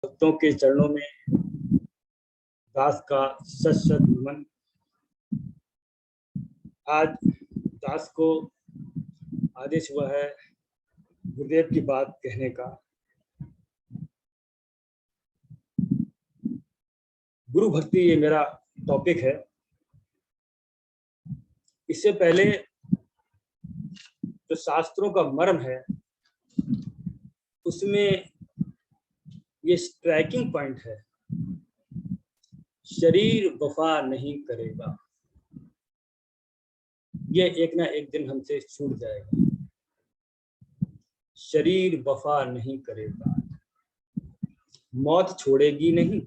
भक्तों के चरणों में दास का सत सत नमन। आज दास को आदेश हुआ है गुरुदेव की बात कहने का। गुरु भक्ति ये मेरा टॉपिक है। इससे पहले जो शास्त्रों का मर्म है उसमें ये स्ट्राइकिंग पॉइंट है, शरीर वफा नहीं करेगा। ये एक ना एक दिन हमसे छूट जाएगा। शरीर वफा नहीं करेगा, मौत छोड़ेगी नहीं।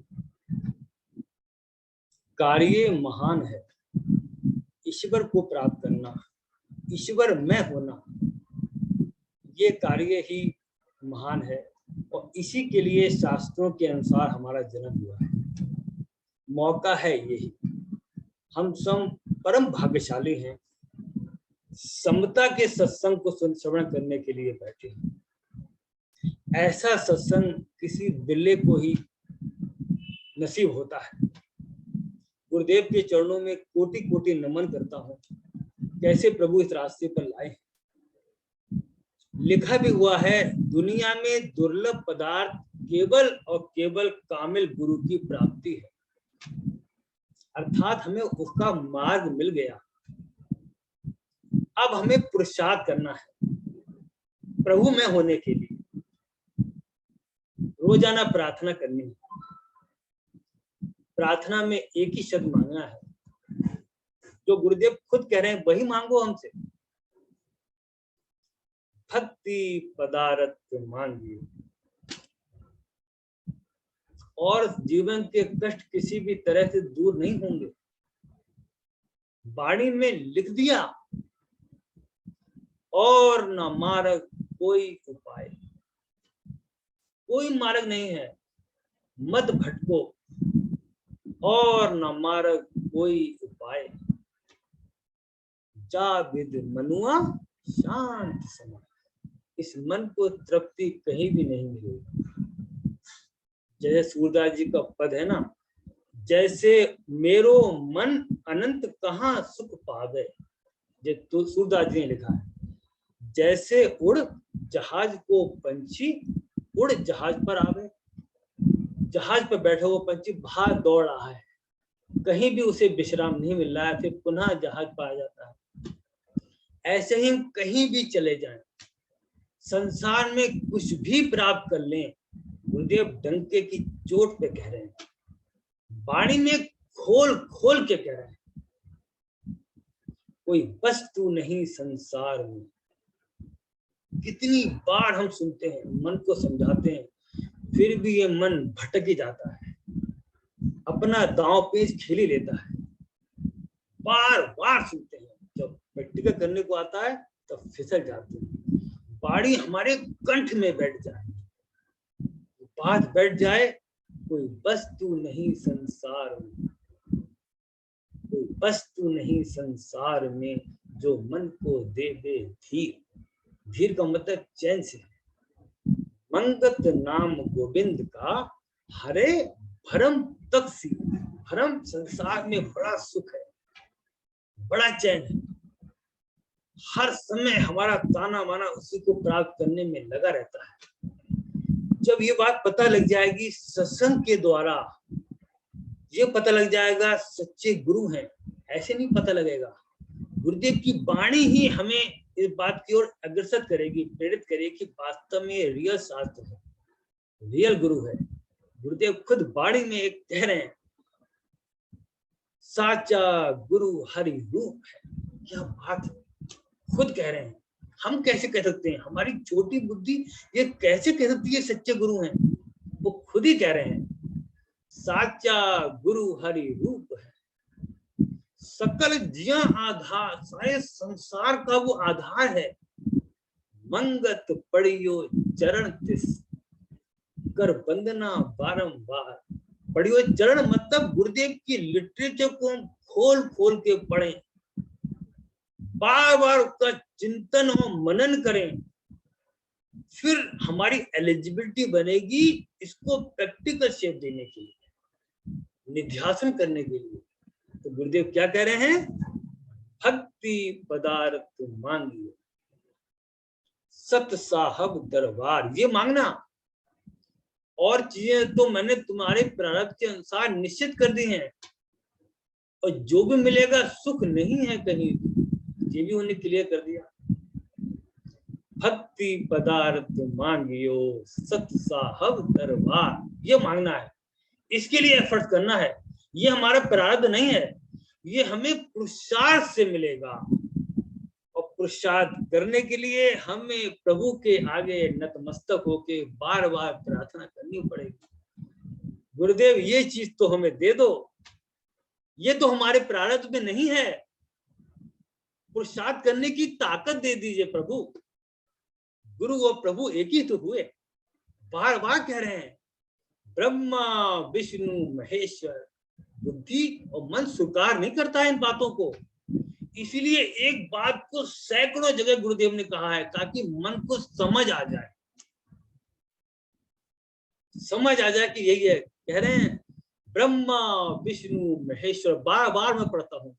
कार्य महान है, ईश्वर को प्राप्त करना, ईश्वर में होना, ये कार्य ही महान है। और इसी के लिए शास्त्रों के अनुसार हमारा जन्म हुआ है। मौका है यही। हम सब परम भाग्यशाली हैं, समता के सत्संग को श्रवण करने के लिए बैठे हैं। ऐसा सत्संग किसी बिल्ले को ही नसीब होता है। गुरुदेव के चरणों में कोटि कोटि नमन करता हूँ। कैसे प्रभु इस रास्ते पर लाए। लिखा भी हुआ है, दुनिया में दुर्लभ पदार्थ केवल और केवल कामिल गुरु की प्राप्ति है। अर्थात हमें उसका मार्ग मिल गया। अब हमें पुरुषार्थ करना है प्रभु में होने के लिए। रोजाना प्रार्थना करनी है। प्रार्थना में एक ही शब्द मांगना है, जो गुरुदेव खुद कह रहे हैं वही मांगो हमसे। भक्ति पदार्थ मांगिए और जीवन के कष्ट किसी भी तरह से दूर नहीं होंगे। वाणी में लिख दिया, और न मार्ग कोई उपाय। कोई मार्ग नहीं है, मत भटको, और न मार्ग कोई उपाय। जा विद मनुआ शांत समा। इस मन को तृप्ति कहीं भी नहीं मिलेगी। जैसे सूरदास जी का पद है ना, जैसे मेरो मन अनंत कहाँ सुख पावे। ये तो सूरदास जी ने लिखा है। जैसे उड़ जहाज को पंछी उड़ जहाज पर आवे। जहाज पर बैठा हुआ पंछी बाहर दौड़ रहा है, कहीं भी उसे विश्राम नहीं मिल रहा है, फिर पुनः जहाज पर आ जाता है। ऐसे ही हम कहीं भी चले जाएं, संसार में कुछ भी प्राप्त कर लें, गुरुदेव डंके की चोट पे कह रहे हैं, वाणी में खोल खोल के कह रहे हैं, कोई वस्तु नहीं संसार में। कितनी बार हम सुनते हैं, मन को समझाते हैं, फिर भी ये मन भटक ही जाता है, अपना दांव पेच खेल ही लेता है। बार बार सुनते हैं, जब प्रैक्टिकल करने को आता है तब फिसल जाते हैं। बाड़ी हमारे कंठ में बैठ जाए, बात बैठ जाए, कोई वस्तु नहीं संसार में। कोई वस्तु नहीं संसार में जो मन को दे दे धीर। धीर का मतलब चैन से। मंगत नाम गोविंद का हरे भरम तक सी। भरम संसार में बड़ा सुख है, बड़ा चैन है। हर समय हमारा ताना माना उसी को प्राप्त करने में लगा रहता है। जब ये बात पता लग जाएगी सत्संग के द्वारा, ये पता लग जाएगा सच्चे गुरु हैं, ऐसे नहीं पता लगेगा। गुरुदेव की वाणी ही हमें इस बात की ओर अग्रसर करेगी, प्रेरित करेगी कि वास्तव में रियल शास्त्र है, रियल गुरु है। गुरुदेव खुद वाणी में एक कह रहे हैं, साचा गुरु हरि रूप है। क्या बात है, खुद कह रहे हैं। हम कैसे कह सकते हैं, हमारी छोटी बुद्धि ये कैसे कह सकती है सच्चे गुरु हैं। वो खुद ही कह रहे हैं, साचा गुरु हरि रूप है। सकल जिया आधार, सारे संसार का वो आधार है। मंगत पढ़ियो चरण तिस, कर वंदना बारंबार। पढ़ियो चरण मतलब गुरुदेव की लिटरेचर को हम खोल खोल के पढ़ें, बार बार उसका चिंतन और मनन करें, फिर हमारी एलिजिबिलिटी बनेगी इसको प्रैक्टिकल शेप देने के लिए, निध्यासन करने के लिए। तो गुरुदेव क्या कह रहे हैं? भक्ति पदार्थ मांगियो सत साहब दरबार, ये मांगना। और चीजें तो मैंने तुम्हारे प्रारब्ध के अनुसार निश्चित कर दी हैं, और जो भी मिलेगा सुख नहीं है कहीं, ये भी उन्हें क्लियर कर दिया। भक्ति पदार्थ मांगियो सत साहब दरबार, ये मांगना है, इसके लिए एफर्ट करना है। ये हमारा प्रारब्ध नहीं है, ये हमें पुरुषार्थ से मिलेगा, और पुरुषार्थ करने के लिए हमें प्रभु के आगे नतमस्तक होके बार बार प्रार्थना करनी पड़ेगी। गुरुदेव ये चीज तो हमें दे दो, ये तो हमारे प्रारब्ध में नहीं है, पुरुषार्थ करने की ताकत दे दीजिए प्रभु। गुरु और प्रभु एक ही तो हुए, बार बार कह रहे हैं। ब्रह्मा विष्णु महेश्वर, बुद्धि और मन स्वीकार नहीं करता है इन बातों को, इसीलिए एक बात को सैकड़ों जगह गुरुदेव ने कहा है ताकि मन को समझ आ जाए, समझ आ जाए कि यही है। कह रहे हैं ब्रह्मा विष्णु महेश्वर, बार बार मैं पढ़ता हूं,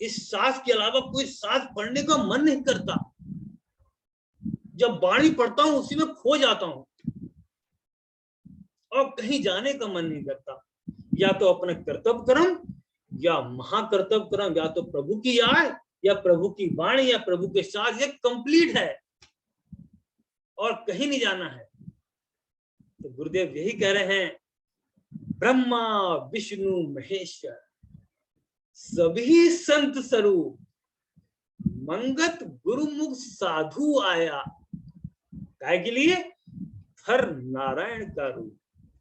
इस सांस के अलावा कोई सांस पढ़ने का मन नहीं करता। जब वाणी पढ़ता हूं उसी में खो जाता हूं, और कहीं जाने का मन नहीं करता। या तो अपना कर्तव्य कर्म या महाकर्तव्य कर्म, या तो प्रभु की याद या प्रभु की वाणी या प्रभु के साथ, ये कंप्लीट है और कहीं नहीं जाना है। तो गुरुदेव यही कह रहे हैं, ब्रह्मा विष्णु महेश्वर सभी संत स्वरूप, मंगत गुरुमुख साधु आया, काय के लिए? हर नारायण का रूप,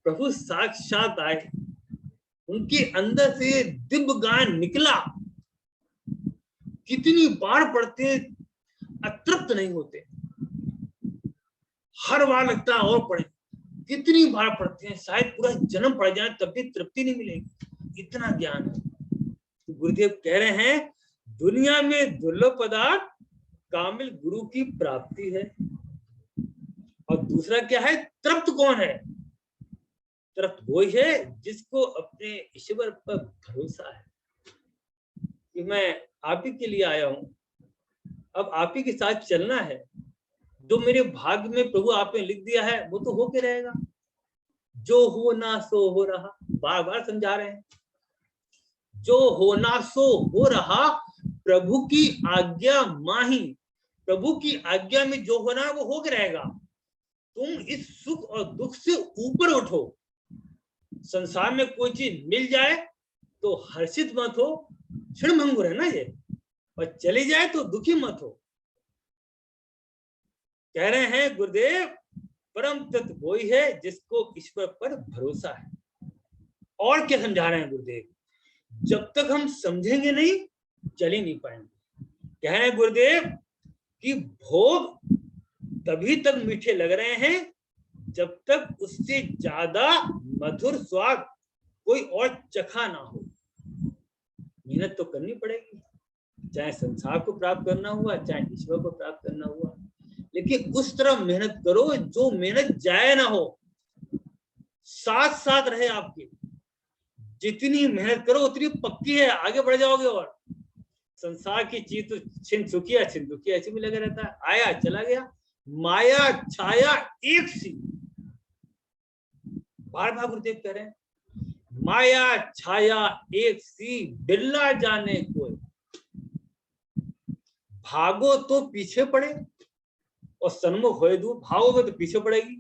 प्रभु साक्षात आए, उनके अंदर से दिव्य गान निकला। कितनी बार पढ़ते अतृप्त नहीं होते, हर बार लगता है और पढ़े। कितनी बार पढ़ते हैं, शायद पूरा जन्म पढ़ जाए तब भी तृप्ति नहीं मिलेगी, इतना ज्ञान है। तो गुरुदेव कह रहे हैं दुनिया में दुर्लभ पदार्थ कामिल गुरु की प्राप्ति है। और दूसरा क्या है? तृप्त कौन है? तृप्त वही है जिसको अपने ईश्वर पर भरोसा है कि मैं आप ही के लिए आया हूं, अब आप ही के साथ चलना है। जो मेरे भाग्य में प्रभु आपने लिख दिया है वो तो होके रहेगा, जो हो ना सो हो रहा, बार बार समझा रहे हैं। जो होना सो हो रहा, प्रभु की आज्ञा माही, प्रभु की आज्ञा में जो होना है वो होके रहेगा। तुम इस सुख और दुख से ऊपर उठो। संसार में कोई चीज मिल जाए तो हर्षित मत हो, क्षणभंगुर है ना ये, और चली जाए तो दुखी मत हो। कह रहे हैं गुरुदेव परम तत्व वही है जिसको ईश्वर पर भरोसा है। और क्या समझा रहे हैं गुरुदेव? जब तक हम समझेंगे नहीं चल ही नहीं पाएंगे। कह रहे हैं गुरुदेव कि भोग तभी तक मीठे लग रहे हैं जब तक उससे ज्यादा मधुर स्वाद कोई और चखा ना हो। मेहनत तो करनी पड़ेगी, चाहे संसार को प्राप्त करना हुआ चाहे ईश्वर को प्राप्त करना हुआ, लेकिन उस तरह मेहनत करो जो मेहनत जाए ना हो, साथ साथ रहे आपके। जितनी मेहनत करो उतनी पक्की है, आगे बढ़ जाओगे। और संसार की चीज तो छिन सुखिया ऐसे भी लगा रहता है, आया चला गया, माया छाया एक सी। बार बार गुरुदेव कह रहे हैं माया छाया एक सी, बिरला जाने कोई। भागो तो पीछे पड़े और सन्मुख होए दूर, भागोगे तो पीछे पड़ेगी,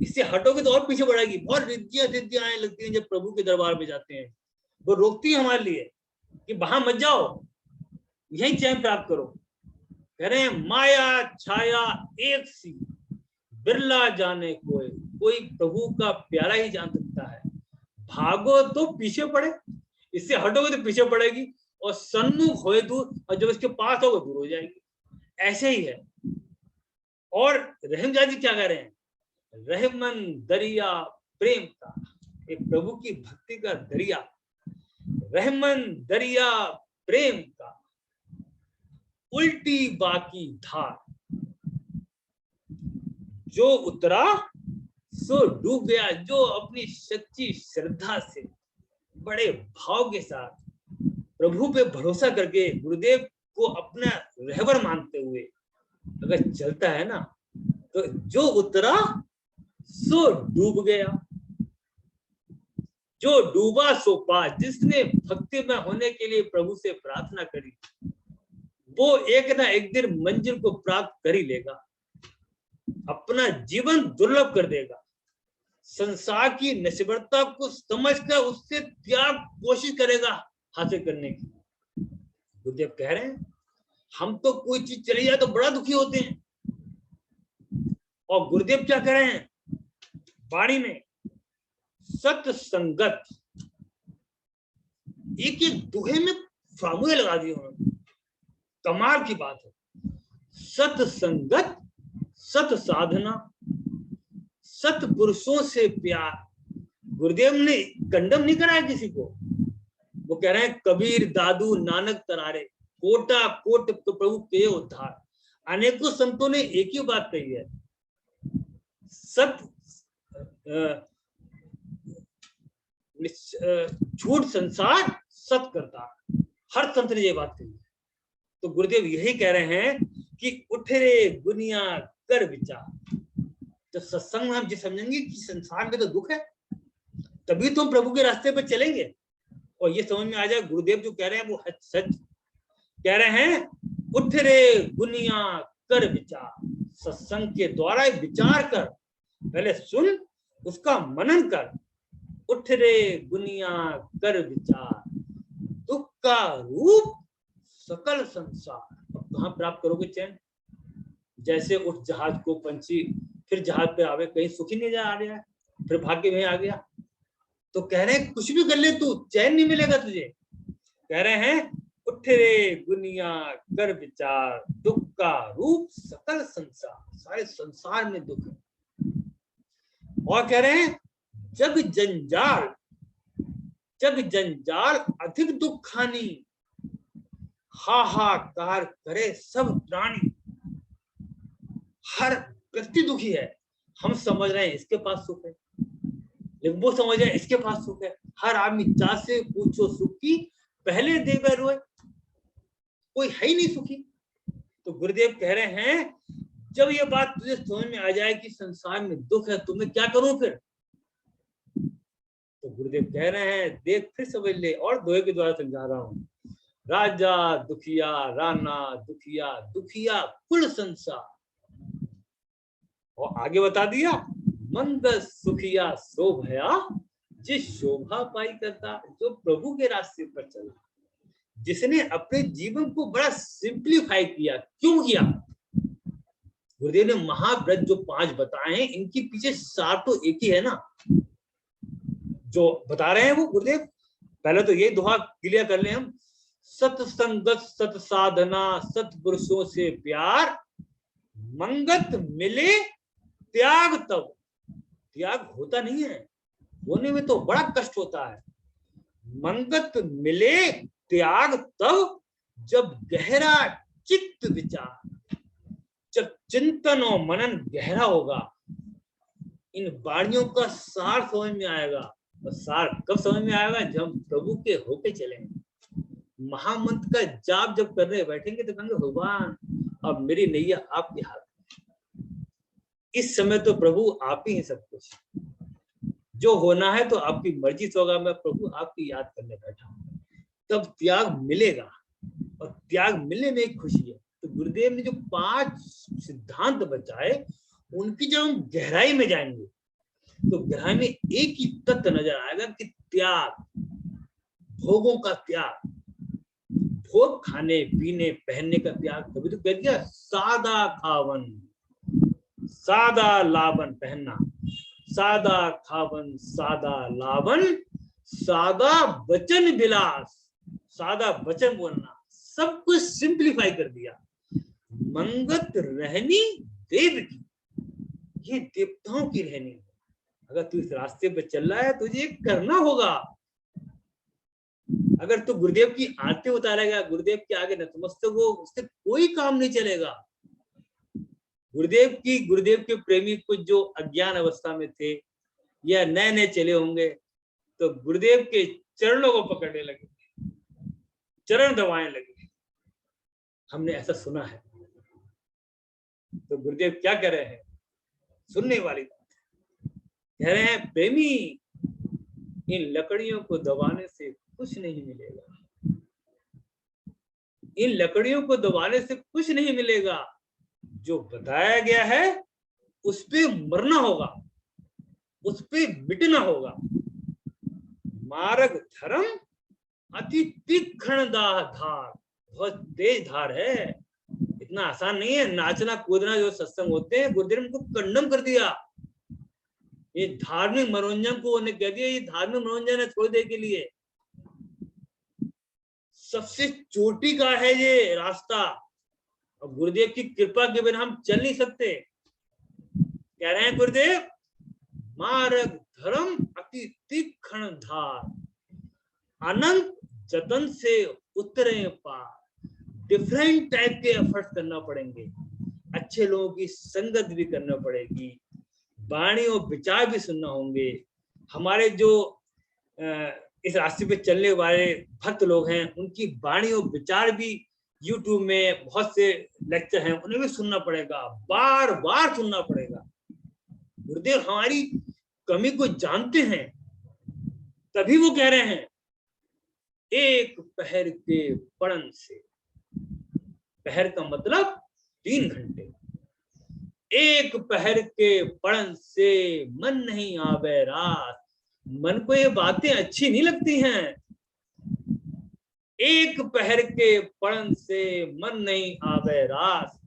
इससे हटोगे तो और पीछे बढ़ेगी। बहुत रिद्धियां आने लगती हैं जब प्रभु के दरबार में जाते हैं, वो रोकती है हमारे लिए कि वहां मत जाओ, यही चैन प्राप्त करो। कह रहे हैं माया छाया एक सी, बिरला जाने कोई, कोई प्रभु का प्यारा ही जान सकता है। भागो तो पीछे पड़े, इससे हटोगे तो पीछे पड़ेगी, और सन्मुख होए दूर, और जब इसके पास होगे दूर हो जाएगी। ऐसे ही है। और रहमजा जी क्या कह रहे हैं? रहमन दरिया प्रेम का, एक प्रभु की भक्ति का दरिया, रहमन दरिया प्रेम का, उल्टी बाकी धार। जो उतरा सो डूब गया। जो अपनी सच्ची श्रद्धा से बड़े भाव के साथ प्रभु पे भरोसा करके गुरुदेव को अपना रहबर मानते हुए अगर चलता है ना, तो जो उतरा सो डूब गया। जो डूबा सो पा। जिसने भक्ति में होने के लिए प्रभु से प्रार्थना करी, वो एक ना एक दिन मंजिल को प्राप्त कर ही लेगा, अपना जीवन दुर्लभ कर देगा। संसार की नश्वरता को समझकर उससे त्याग कोशिश करेगा हासिल करने की। गुरुदेव कह रहे हैं हम तो कोई चीज चली जाए तो बड़ा दुखी होते हैं, और गुरुदेव क्या कह रहे हैं वाणी में, सत्संगत। एक एक दोहे में फार्मूले लगा दिए उन्होंने, कमाल की बात है। सत्संगत, सत साधना, सतपुरुषों से प्यार। गुरुदेव ने कंडम नहीं कराया किसी को। वो कह रहे हैं कबीर दादू नानक तरारे, कोटा कोट प्रभु के उद्धार। अनेकों संतों ने एक ही बात कही है, सत झूठ संसार सत करता। हर संत ने ये बात कही है। तो गुरुदेव यही कह रहे हैं कि उठ रे दुनिया कर विचार। तो सत्संग में हम ये समझेंगे कि संसार में तो दुख है, तभी तो हम प्रभु के रास्ते पर चलेंगे। और ये समझ में आ जाए गुरुदेव जो कह रहे हैं वो सच कह रहे हैं। उठ रे दुनिया कर विचार। सत्संग के द्वारा विचार कर, पहले सुन उसका मनन कर। उठ रे दुनिया कर विचार, दुख का रूप सकल संसार। अब कहाँ प्राप्त करोगे चैन? जैसे उठ जहाज को पंछी फिर जहाज पे आवे, कहीं सुखी नहीं जा रहा है, फिर भाग्य में आ गया। तो कह रहे हैं कुछ भी कर ले तू चैन नहीं मिलेगा तुझे। कह रहे हैं उठ रे दुनिया कर विचार, दुख का रूप सकल संसार। सारे संसार में दुख है। और कह रहे हैं जग जंजाल अधिक दुख खानी, हाहाकार करे सब प्राणी। हर व्यक्ति दुखी है। हम समझ रहे हैं इसके पास सुख है, लेकिन वो समझ रहे हैं इसके पास सुख है। हर आदमी चाह से पूछो सुख की, पहले दे रोए, कोई है ही नहीं सुखी। तो गुरुदेव कह रहे हैं जब ये बात तुझे समझ में आ जाए कि संसार में दुख है, तुम्हें क्या करूं फिर? तो गुरुदेव कह रहे हैं देख फिर समझ ले, और दोहे के द्वारा समझा रहा हूं। राजा दुखिया, राना दुखिया, दुखिया कुल संसार। और आगे बता दिया मंद सुखिया शोभया, जिस शोभा पाई करता। जो प्रभु के रास्ते पर चला, जिसने अपने जीवन को बड़ा सिंप्लीफाई किया। क्यों किया? गुरुदेव ने महाव्रत जो 5 बताए हैं, इनके पीछे सार तो एक ही है ना, जो बता रहे हैं वो गुरुदेव। पहले तो ये दोहा क्लियर कर ले हम, सत्संगत सत साधना, सतपुरुषों से प्यार, मंगत मिले त्याग तब। त्याग होता नहीं है, होने में तो बड़ा कष्ट होता है। मंगत मिले त्याग तब, जब गहरा चित्त विचार। जब चिंतन और मनन गहरा होगा, इन वाणियों का सार समझ में आएगा। और सार कब समझ में आएगा? जब हम प्रभु के होके चलेंगे। महामंत्र का जाप जब करने बैठेंगे तो कहेंगे भगवान अब मेरी नैया आपके हाथ में। इस समय तो प्रभु आप ही हैं सब कुछ, जो होना है तो आपकी मर्जी से होगा। मैं प्रभु आपकी याद करने बैठा हूं, तब त्याग मिलेगा। और त्याग मिलने में एक खुशी है। तो गुरुदेव ने जो 5 सिद्धांत बताए, उनकी जब हम गहराई में जाएंगे तो गहराई में एक ही तत्व नजर आएगा कि त्याग, भोगों का त्याग, भोग खाने पीने पहनने का त्याग। कभी तो कह दिया सादा खावन सादा लावन पहनना, सादा खावन सादा लावन, सादा वचन विलास, सादा वचन बोलना, सब कुछ सिंप्लीफाई कर दिया। मंगत रहनी देव की, ये देवताओं की रहनी है। अगर तू इस रास्ते पे चल रहा है तुझे करना होगा। अगर तू गुरुदेव की आरती उतारेगा, गुरुदेव के आगे नतमस्तक हो, उससे कोई काम नहीं चलेगा। गुरुदेव के प्रेमी कुछ जो अज्ञान अवस्था में थे या नए नए चले होंगे, तो गुरुदेव के चरणों को पकड़ने लगे, चरण दबाने लगे। हमने ऐसा सुना है। तो गुरुदेव क्या कह रहे हैं, सुनने वाली बात कह रहे हैं, प्रेमी इन लकड़ियों को दबाने से कुछ नहीं मिलेगा, इन लकड़ियों को दबाने से कुछ नहीं मिलेगा। जो बताया गया है उस पे मरना होगा, उस पे मिटना होगा। मार्ग धर्म अति तीक्ष्ण धार, बहुत तेज धार है, इतना आसान नहीं है। नाचना कूदना जो सत्संग होते हैं, गुरुदेव ने उनको कंडम कर दिया। ये धार्मिक मनोरंजन को उन्हें कह दिया, ये धार्मिक मनोरंजन है थोड़ी देर के लिए। सबसे चोटी का है ये रास्ता, और गुरुदेव की कृपा के बिना हम चल नहीं सकते। कह रहे हैं गुरुदेव, मार्ग धर्म अति तीक्ष्ण धार, अनंत जतन से उतरे पार। डिफरेंट टाइप के एफर्ट करना पड़ेंगे, अच्छे लोगों की संगत भी करना पड़ेगी, वाणी और विचार भी सुनना होंगे। हमारे जो इस रास्ते पे चलने वाले भक्त लोग हैं, उनकी वाणी और विचार भी YouTube में बहुत से लेक्चर हैं, उन्हें भी सुनना पड़ेगा, बार बार सुनना पड़ेगा। गुरुदेव हमारी कमी को जानते हैं, तभी वो कह रहे हैं, एक पहर के पड़न से, पहर का मतलब 3 घंटे, एक पहर के पड़न से मन नहीं आवे रात। मन को ये बातें अच्छी नहीं लगती हैं। एक पहर के पड़न से मन नहीं आवे रात,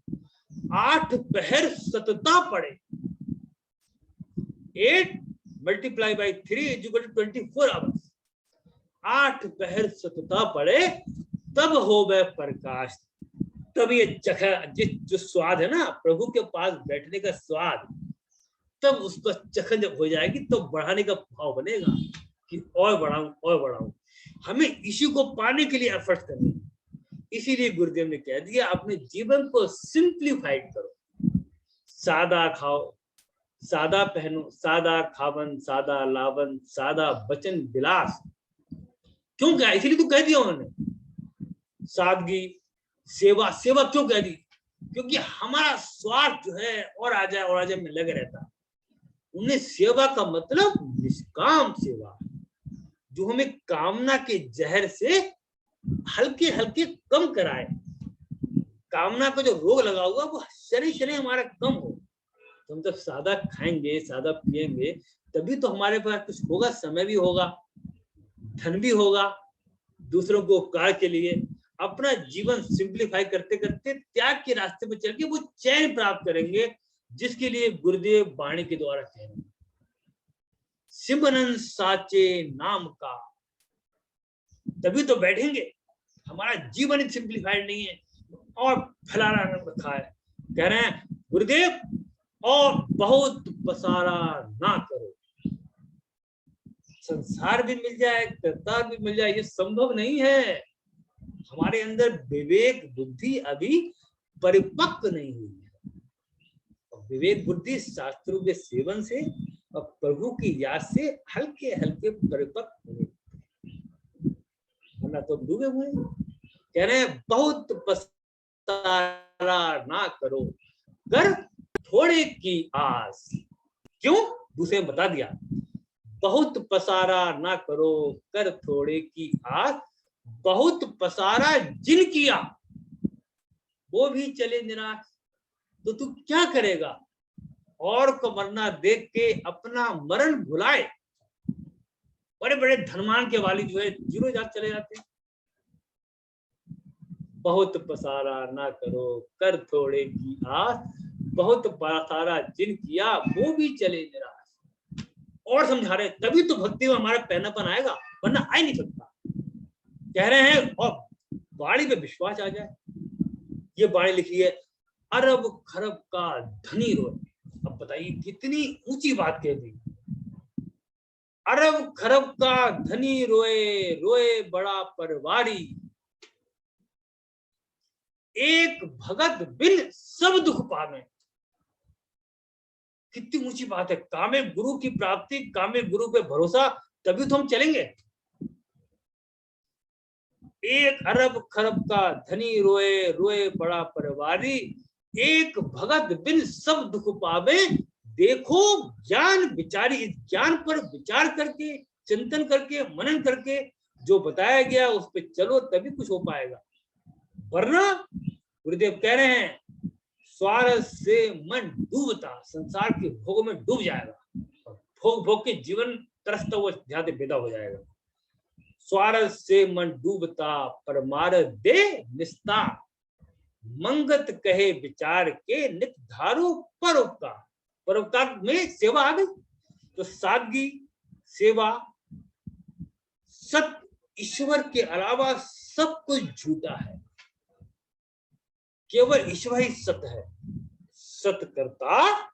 8 पहर सतता पड़े। 8 multiplied by 3 is equal to 24 hours। 8 पहर सतता पड़े तब हो वह प्रकाश। तब ये जो स्वाद है ना, प्रभु के पास बैठने का स्वाद, तब उसको चखन जब हो जाएगी तो बढ़ाने का भाव बनेगा कि और बढ़ाऊं और बढ़ाऊं। हमें इसी को पाने के लिए एफर्ट करने, इसीलिए गुरुदेव ने कह दिया, अपने जीवन को सिंप्लीफाइड करो। सादा खाओ, सादा पहनो, सादा खावन, सादा लावन, सादा वचन विलास। क्यों कहा? इसीलिए तो कह दिया उन्होंने। सादगी, सेवा, सेवा क्यों कह दी? क्योंकि हमारा स्वार्थ जो है और आ जाए में लगे रहता। उन्हें सेवा का मतलब निष्काम सेवा, जो हमें कामना के जहर से हल्के हल्के कम कराए। कामना का जो रोग लगा हुआ वो शनि हमारा कम हो। तो हम जब सादा खाएंगे, सादा पिएंगे, तभी तो हमारे पास कुछ होगा, समय भी होगा, धन भी होगा, दूसरों को उपकार के लिए। अपना जीवन सिंप्लीफाई करते करते त्याग के रास्ते पर चल के वो चैन प्राप्त करेंगे, जिसके लिए गुरुदेव वाणी के द्वारा कह रहे हैं, सिमरन साचे नाम का। तभी तो बैठेंगे। हमारा जीवन ही सिंप्लीफाइड नहीं है और फैलाना रखा है। कह रहे हैं गुरुदेव, और बहुत पसारा ना करो। संसार भी मिल जाए, करतार भी मिल जाए, ये संभव नहीं है। हमारे अंदर विवेक बुद्धि अभी परिपक्व नहीं हुई है। विवेक बुद्धि शास्त्रों के सेवन से और प्रभु की याद से हल्के हल्के परिपक्व हुए, वरना तो डूबे हुए। कह रहे हैं बहुत पसारा ना करो, कर थोड़े की आस। क्यों? दूसरे बता दिया, बहुत पसारा ना करो, कर थोड़े की आस। बहुत पसारा जिन किया वो भी चले निराश। तो तू क्या करेगा? और को मरना देख के अपना मरण भुलाए। बड़े बड़े धनवान के वाली जो है जीरो जात चले जाते हैं। बहुत पसारा ना करो, कर थोड़े की आस। बहुत पसारा जिन किया वो भी चले निराश। और समझा रहे, तभी तो भक्ति में हमारा पहनापन आएगा, वरना आ ही नहीं सकता। कह रहे हैं और वाणी पे विश्वास आ जाए। ये वाणी लिखी है, अरब खरब का धनी रोए। अब बताइए कितनी ऊंची बात कह दी। अरब खरब का धनी रोए, रोए बड़ा परवारी। एक भगत बिन सब दुख पावे। कितनी ऊंची बात है। कामे गुरु की प्राप्ति, कामे गुरु पे भरोसा, तभी तो हम चलेंगे। 1 अरब खरब का धनी रोए, रोए बड़ा परिवारी, एक भगत बिन सब दुख पावे, देखो ज्ञान विचारी। इस ज्ञान पर विचार करके, चिंतन करके, मनन करके जो बताया गया उस पर चलो, तभी कुछ हो पाएगा। वरना गुरुदेव कह रहे हैं स्वार्थ से मन डूबता, संसार के भोग में डूब जाएगा, और भोग भोग के जीवन तरसता हुआ ध्यान बेदा हो जाएगा। स्वार्थ से मन डूबता, परमार्थ दे निस्तार, मंगत कहे विचार के नित धारो परोपकार। परोपकार में सेवा आ गई, तो सादगी, सेवा, सत्य, ईश्वर के अलावा सब कुछ झूठा है, केवल ईश्वर ही सत्य है। सत्य करता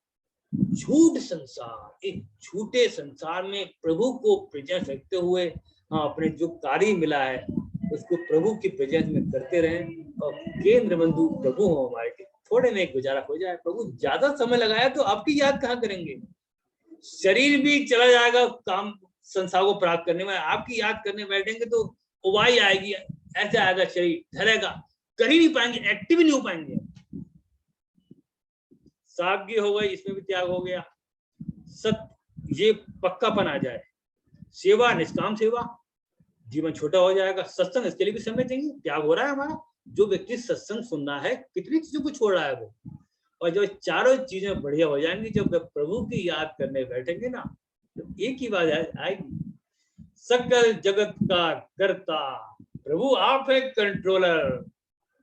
झूठ संसार। एक झूठे संसार में प्रभु को प्रेजेंस रखते हुए अपने जो कार्य मिला है उसको प्रभु की प्रेजेंस में करते रहें, और केंद्र बंधु प्रभु हो हमारे के। थोड़े में गुजारा हो जाए। प्रभु ज्यादा समय लगाया तो आपकी याद कहाँ करेंगे? शरीर भी चला जाएगा काम संसार को प्राप्त करने में, आपकी याद करने बैठेंगे तो उबाई आएगी, ऐसे आएगा, शरीर धरेगा, कर ही नहीं पाएंगे, एक्टिव ही नहीं हो पाएंगे। सादगी हो गई, इसमें भी त्याग हो गया। सत्य, ये पक्कापन आ जाए। सेवा, निष्काम सेवा, जीवन छोटा हो जाएगा। सत्संग, इसके लिए भी समय चाहिए, त्याग हो रहा है हमारा। जो व्यक्ति सत्संग सुनना है, कितनी चीजों को छोड़ रहा है वो। और जब चारों चीजें बढ़िया हो जाएंगी, जब प्रभु की याद करने बैठेंगे ना, तो एक ही बात आएगी, सकल जगत का कर्ता प्रभु आप है, कंट्रोलर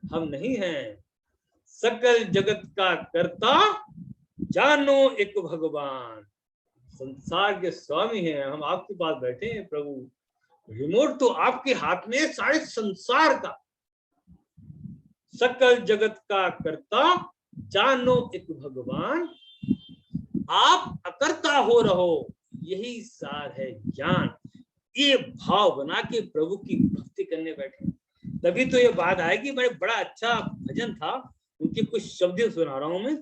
हम नहीं हैं। सकल जगत का कर्ता जानो एक भगवान, संसार के स्वामी हैं हम, आपके पास बैठे हैं प्रभु। रिमोट तो आपके हाथ में, सारे संसार का। सकल जगत का कर्ता जानो एक भगवान, आप अकर्ता हो रहो, यही सार है ज्ञान। ये भाव बना के प्रभु की भक्ति करने बैठे, तभी तो ये बात आएगी। बड़ा अच्छा भजन था, उनके कुछ शब्द सुना रहा हूं मैं।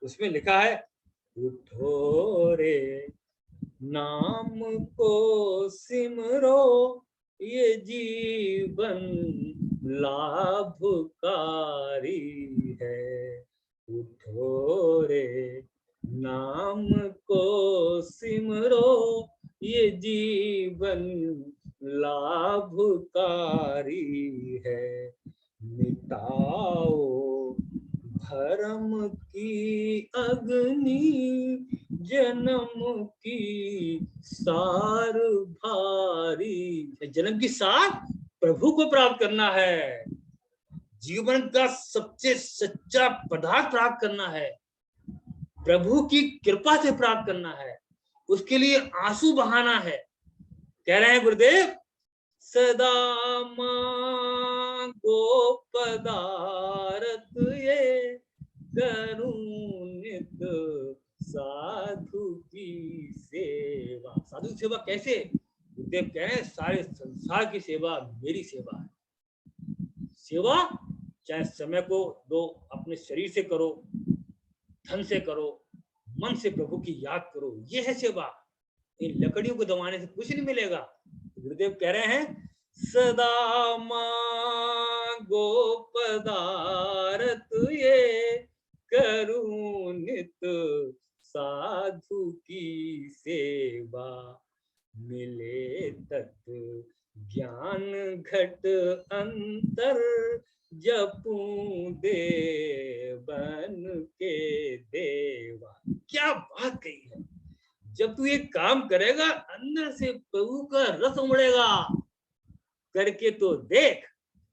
उसमें लिखा है, उठो रे नाम को सिमरो, ये जीवन लाभकारी है। उठो रे नाम को सिमरो, ये जीवन लाभकारी है। मिटाओ धर्म की अग्नि, जन्म की सार भारी। जन्म की सार प्रभु को प्राप्त करना है, जीवन का सबसे सच्चा पदार्थ प्राप्त करना है, प्रभु की कृपा से प्राप्त करना है, उसके लिए आंसू बहाना है। कह रहे हैं गुरुदेव, सदा मांगो पदारथ ये, करूं नित साधु की सेवा। साधु की सेवा कैसे? गुरुदेव कह रहे हैं, सारे संसार की सेवा मेरी सेवा है। सेवा चाहे समय को दो, अपने शरीर से करो, धन से करो, मन से प्रभु की याद करो, ये है सेवा। इन लकड़ियों को दबाने से कुछ नहीं मिलेगा। गुरुदेव कह रहे हैं, सदा मांगो पदारथ ये, करूं नित साधु की सेवा। मिले तत् ज्ञान घट अंतर, जपूं देवन के देवा। क्या बात कही है! जब तू ये काम करेगा, अंदर से प्रभु का रस उमड़ेगा। करके तो देख।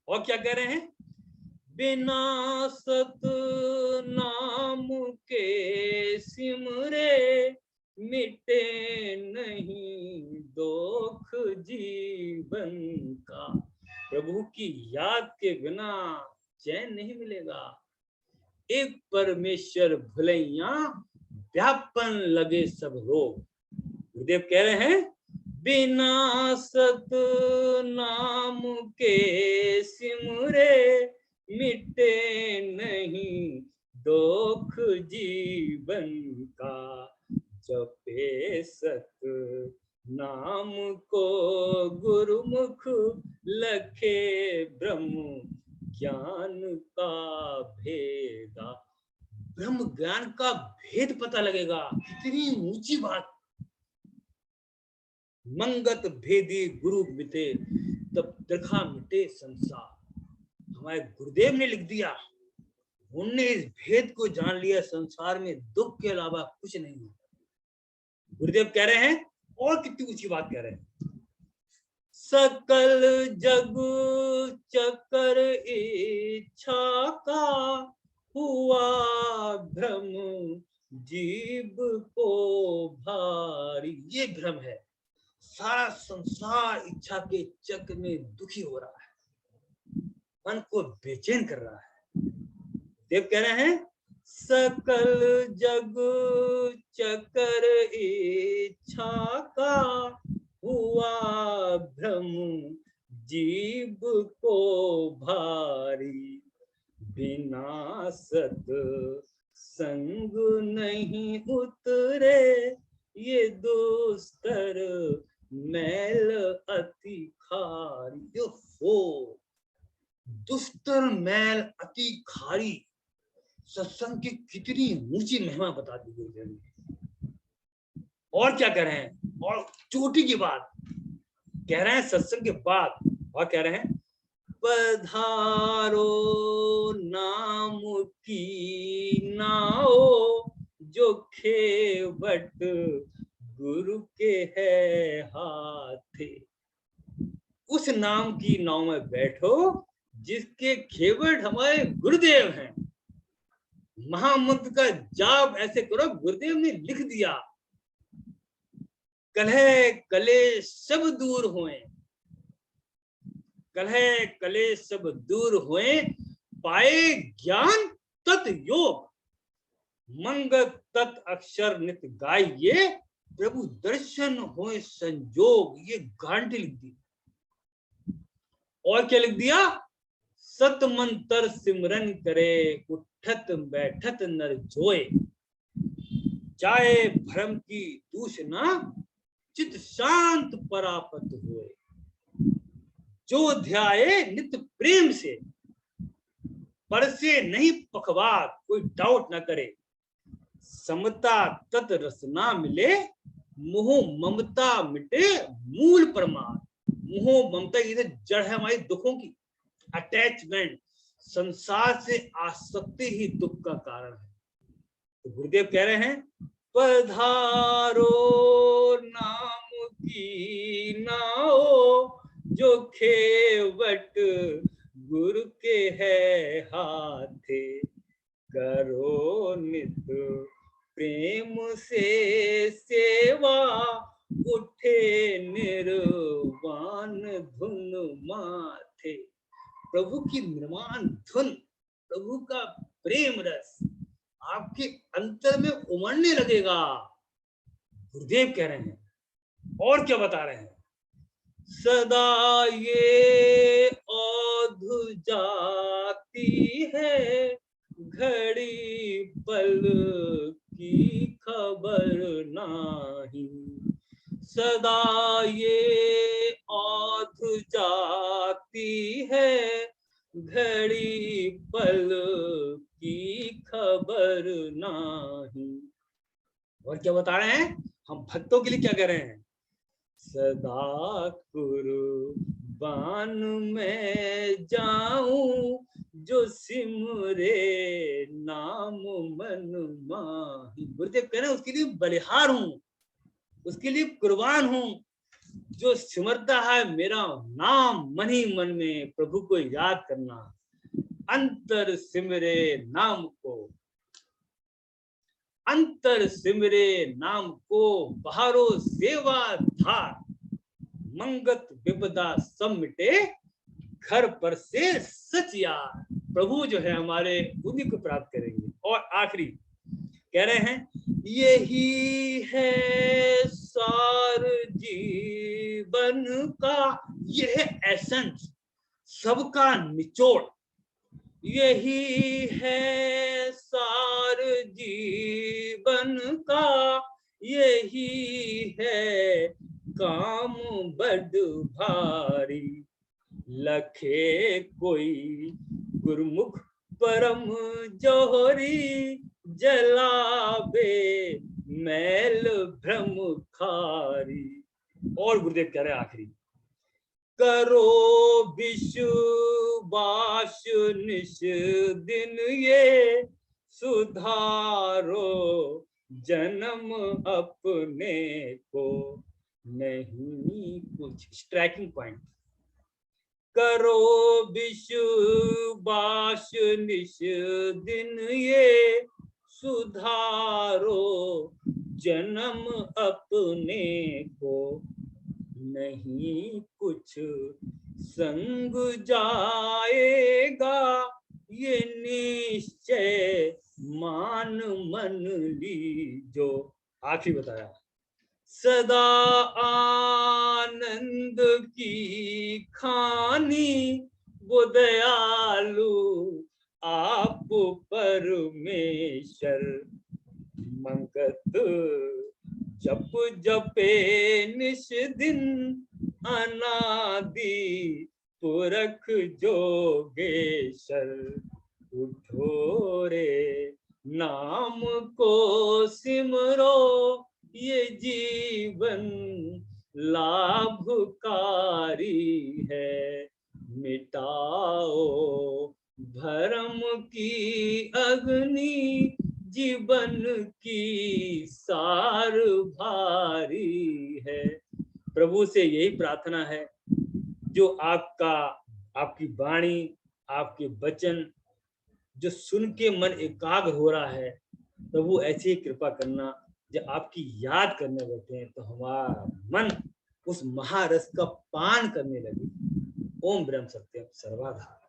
और क्या कह रहे हैं, बिना सत नाम के सिमरे, मिटे नहीं दुख जीवन का। प्रभु की याद के बिना चैन नहीं मिलेगा। एक परमेश्वर भुलैया, व्यापन लगे सब रोग। गुरुदेव कह रहे हैं, बिना सत नाम के सिमरे, मिटे नहीं दोख जीवन का, जपे सत नाम को गुरुमुख, लखे ब्रह्म ज्ञान का भेदा। ब्रह्म ज्ञान का भेद पता लगेगा। कितनी ऊंची बात। मंगत भेदी गुरु मिटे, तब दरखा मिटे संसार। हमारे गुरुदेव ने लिख दिया, उनने इस भेद को जान लिया, संसार में दुख के अलावा कुछ नहीं है। गुरुदेव कह रहे हैं, और कितनी ऊंची बात कह रहे हैं, सकल जग चकर इच्छा का, हुआ भ्रम जीव को भारी। ये भ्रम है, सारा संसार इच्छा के चक्र में दुखी हो रहा है, मन को बेचैन कर रहा है। देव कह रहे हैं, सकल जग चकर इच्छा का, हुआ भ्रम जीव को भारी। बिना सत संग नहीं उतरे, ये दुस्तर मैल अति खारी। हो दुस्तर मैल अति खारी। सत्संग की कितनी ऊंची महिमा बता दी गुरुदेव ने। और क्या कह रहे हैं, और चोटी की बात कह रहे हैं सत्संग के बाद। और कह रहे हैं, पधारो नाम की नाओ, जो खेवट गुरु के है हाथे। उस नाम की नाव में बैठो जिसके खेवट हमारे गुरुदेव हैं। महामंत्र का जाप ऐसे करो, गुरुदेव ने लिख दिया, कलह कलेश सब दूर होए, कलह कलेश सब दूर होए, पाए ज्ञान तत् योग, मंगत तत् अक्षर नित गाइए, प्रभु दर्शन होए संजोग। ये गारंटी लिख दी। और क्या लिख दिया, सत मंत्र सिमरन करे, उठत बैठत नर जोए, चाहे भ्रम की दूषणा, चित शांत परापत होए, जो ध्याये नित प्रेम से, परसे नहीं पखवाद, कोई डाउट ना करे, समता तत रसना मिले, मोह ममता मिटे मूल परमार्थ। मोह ममता इधर जड़ है हमारी दुखों की, अटैचमेंट, संसार से आसक्ति ही दुख का कारण है। तो गुरुदेव कह रहे हैं, पधारो नाम की नाओ, जो खेवट गुरु के है हाथे, करो नित प्रेम से सेवा, उठे निर्वाण धुन माथे। प्रभु की निर्वाण धुन, प्रभु का प्रेम रस आपके अंतर में उमड़ने लगेगा। गुरुदेव कह रहे हैं। और क्या बता रहे हैं, सदा ये औधु जाती है, घड़ी पल की खबर नाही, सदा ये औधु जाती है, घड़ी पल की खबर नाही। और क्या बता रहे हैं, हम भक्तों के लिए क्या कह रहे हैं, सदा कुर्बान में जाऊं, जो सिमरे नाम मन माही। गुरुदेव कह रहे हैं, उसके लिए बलिहार हूं, उसके लिए कुर्बान हूं, जो सिमरता है मेरा नाम मन ही मन में, प्रभु को याद करना, अंतर सिमरे नाम को, अंतर सिमरे नाम को, बहारो सेवा धार, मंगत विपदा सब मिटे, घर पर से सच यार। प्रभु जो है हमारे, उन्हीं को प्राप्त करेंगे। और आखिरी कह रहे हैं, यही है सार जीवन का, यह है एसेंस, सबका निचोड़, यही है सार जीवन का, यही है काम बड़ भारी। लखे कोई गुरमुख परम जोहरी, जलावे मैल भ्रम खारी। और गुरुदेव कह रहे हैं आखिरी, करो विश्वास निश दिन ये, सुधारो जन्म अपने को, नहीं कुछ। स्ट्राइकिंग पॉइंट, करो विश्वास निश दिन ये, सुधारो जन्म अपने को, नहीं कुछ संग जाएगा ये निश्चय मान मन लीजो। आखिरी बताया, सदा आनंद की खानी, वो दयालु आप परमेश्वर। मंगत जप जपे निश दिन, अनादि पुरख जोगेश्वर। उठो रे नाम को सिमरो, ये जीवन लाभकारी है। मिटाओ भरम की अग्नि, जीवन की सार भारी है। प्रभु से यही प्रार्थना है, जो आपकी वाणी, आपके वचन जो सुन के मन एकाग्र हो रहा है, प्रभु ऐसी कृपा करना। जब आपकी याद करने बैठे हैं तो हमारा मन उस महारस का पान करने लगे। ओम ब्रह्म सत्यम सर्वधा।